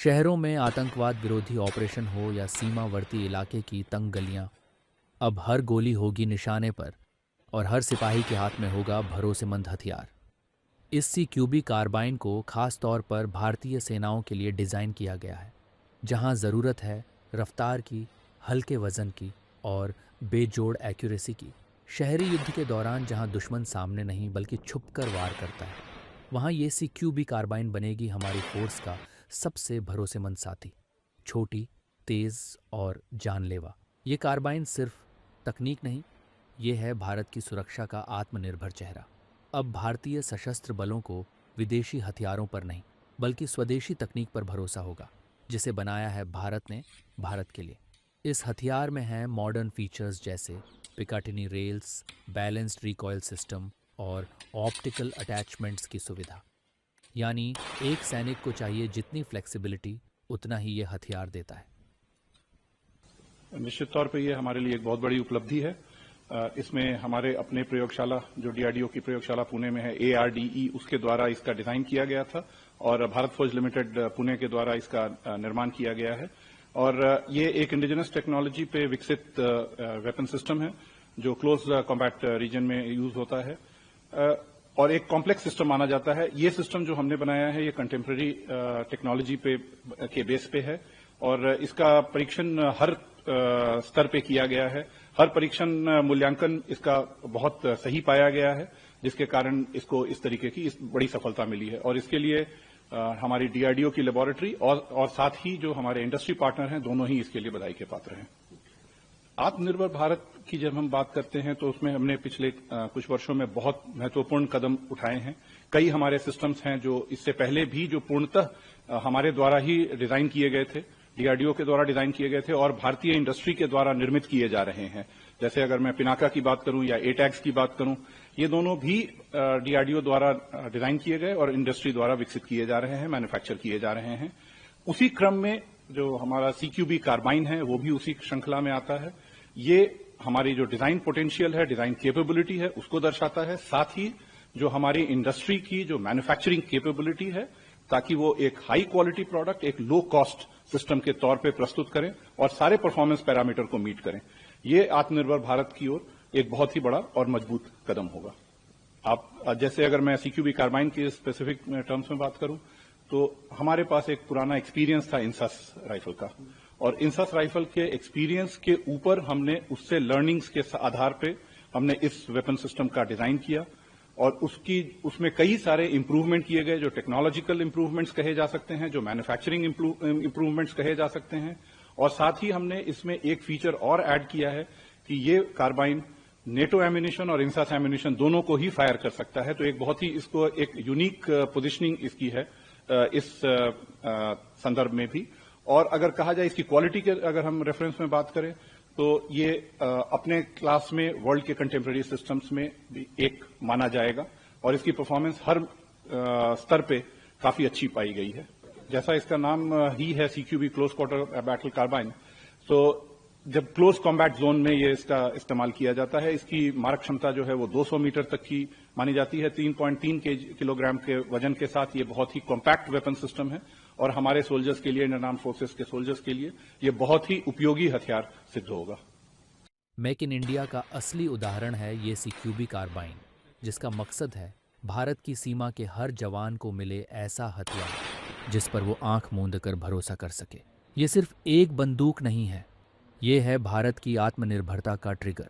शहरों में आतंकवाद विरोधी ऑपरेशन हो या सीमावर्ती इलाके की तंग गलियां, अब हर गोली होगी निशाने पर और हर सिपाही के हाथ में होगा भरोसेमंद हथियार। इस CQB कार्बाइन को खास तौर पर भारतीय सेनाओं के लिए डिज़ाइन किया गया है, जहां ज़रूरत है रफ्तार की, हल्के वज़न की और बेजोड़ एक्यूरेसी की। शहरी युद्ध के दौरान जहां दुश्मन सामने नहीं बल्कि छुपकर वार करता है, वहां ये CQB कार्बाइन बनेगी हमारी फोर्स का सबसे भरोसेमंद साथी। छोटी, तेज़ और जानलेवा। ये कार्बाइन सिर्फ तकनीक नहीं, ये है भारत की सुरक्षा का आत्मनिर्भर चेहरा। अब भारतीय सशस्त्र बलों को विदेशी हथियारों पर नहीं बल्कि स्वदेशी तकनीक पर भरोसा होगा, जिसे बनाया है भारत ने भारत के लिए। इस हथियार में है मॉडर्न फीचर्स जैसे Picatinny rails, balanced recoil system और ऑप्टिकल अटैचमेंट्स की सुविधा। यानी एक सैनिक को चाहिए जितनी फ्लेक्सिबिलिटी, उतना ही ये हथियार देता है। निश्चित तौर पे ये हमारे लिए एक बहुत बड़ी उपलब्धि है। इसमें हमारे अपने प्रयोगशाला जो DRDO की प्रयोगशाला पुणे में है, ARDE, उसके द्वारा इसका डिजाइन किया गया था और भारत फौज लिमिटेड पुणे के द्वारा इसका निर्माण किया गया है। और ये एक इंडिजिनस टेक्नोलॉजी पे विकसित वेपन सिस्टम है जो क्लोज कॉम्बैट रीजन में यूज होता है और एक कॉम्प्लेक्स सिस्टम माना जाता है। ये सिस्टम जो हमने बनाया है ये कंटेम्प्रेरी टेक्नोलॉजी के बेस पे है और इसका परीक्षण हर स्तर पे किया गया है। हर परीक्षण मूल्यांकन इसका बहुत सही पाया गया है, जिसके कारण इसको इस तरीके की बड़ी सफलता मिली है और इसके लिए हमारी DRDO की लेबोरेटरी और साथ ही जो हमारे इंडस्ट्री पार्टनर हैं, दोनों ही इसके लिए बधाई के पात्र हैं। आत्मनिर्भर भारत की जब हम बात करते हैं तो उसमें हमने पिछले कुछ वर्षों में बहुत महत्वपूर्ण कदम उठाए हैं। कई हमारे सिस्टम्स हैं जो इससे पहले भी जो पूर्णतः हमारे द्वारा ही डिजाइन किए गए थे, DRDO के द्वारा डिजाइन किए गए थे और भारतीय इंडस्ट्री के द्वारा निर्मित किए जा रहे हैं। जैसे अगर मैं पिनाका की बात करूं या ATAGS की बात करूं, ये दोनों भी DRDO द्वारा डिजाइन किए गए और इंडस्ट्री द्वारा विकसित किए जा रहे हैं, मैन्युफैक्चर किए जा रहे हैं। उसी क्रम में जो हमारा CQB कार्बाइन है वो भी उसी श्रृंखला में आता है। ये हमारी जो डिजाइन पोटेंशियल है, डिजाइन कैपेबिलिटी है, उसको दर्शाता है। साथ ही जो हमारी इंडस्ट्री की जो मैन्युफैक्चरिंग कैपेबिलिटी है, ताकि वो एक हाई क्वालिटी प्रोडक्ट एक लो कॉस्ट सिस्टम के तौर पे प्रस्तुत करें और सारे परफॉर्मेंस पैरामीटर को मीट करें। ये आत्मनिर्भर भारत की ओर एक बहुत ही बड़ा और मजबूत कदम होगा। आप जैसे अगर मैं CQB कार्बाइन के स्पेसिफिक टर्म्स में बात करूं तो हमारे पास एक पुराना एक्सपीरियंस था इंसास राइफल का और इंसास राइफल के एक्सपीरियंस के ऊपर हमने उससे लर्निंग्स के आधार पे हमने इस वेपन सिस्टम का डिजाइन किया और उसमें कई सारे इंप्रूवमेंट किए गए जो टेक्नोलॉजिकल इंप्रूवमेंट्स कहे जा सकते हैं, जो मैन्युफैक्चरिंग इंप्रूवमेंट्स कहे जा सकते हैं। और साथ ही हमने इसमें एक फीचर और ऐड किया है कि ये कार्बाइन नेटो एम्यूनिशन और इंसास एम्यूनिशन दोनों को ही फायर कर सकता है। तो एक बहुत ही इसको एक यूनिक पोजिशनिंग इसकी है इस संदर्भ में भी। और अगर कहा जाए इसकी क्वालिटी के अगर हम रेफरेंस में बात करें तो ये अपने क्लास में वर्ल्ड के कंटेम्प्रेरी सिस्टम्स में भी एक माना जाएगा और इसकी परफॉर्मेंस हर स्तर पे काफी अच्छी पाई गई है। जैसा इसका नाम ही है CQB close quarter battle carbine, तो जब क्लोज कॉम्बैट जोन में ये इसका इस्तेमाल किया जाता है, इसकी मारक क्षमता जो है वो 200 मीटर तक की मानी जाती है। 3.3 किलोग्राम के वजन के साथ ये बहुत ही कॉम्पैक्ट वेपन सिस्टम है और हमारे सोल्जर्स के लिए, इंडियन आर्म्ड फोर्सेस के सोल्जर्स के लिए ये बहुत ही उपयोगी हथियार सिद्ध होगा। मेक इन इंडिया का असली उदाहरण है ये CQB कार्बाइन, जिसका मकसद है भारत की सीमा के हर जवान को मिले ऐसा हथियार जिस पर वो आंख मूंद कर भरोसा कर सके। ये सिर्फ एक बंदूक नहीं है, ये है भारत की आत्मनिर्भरता का ट्रिगर।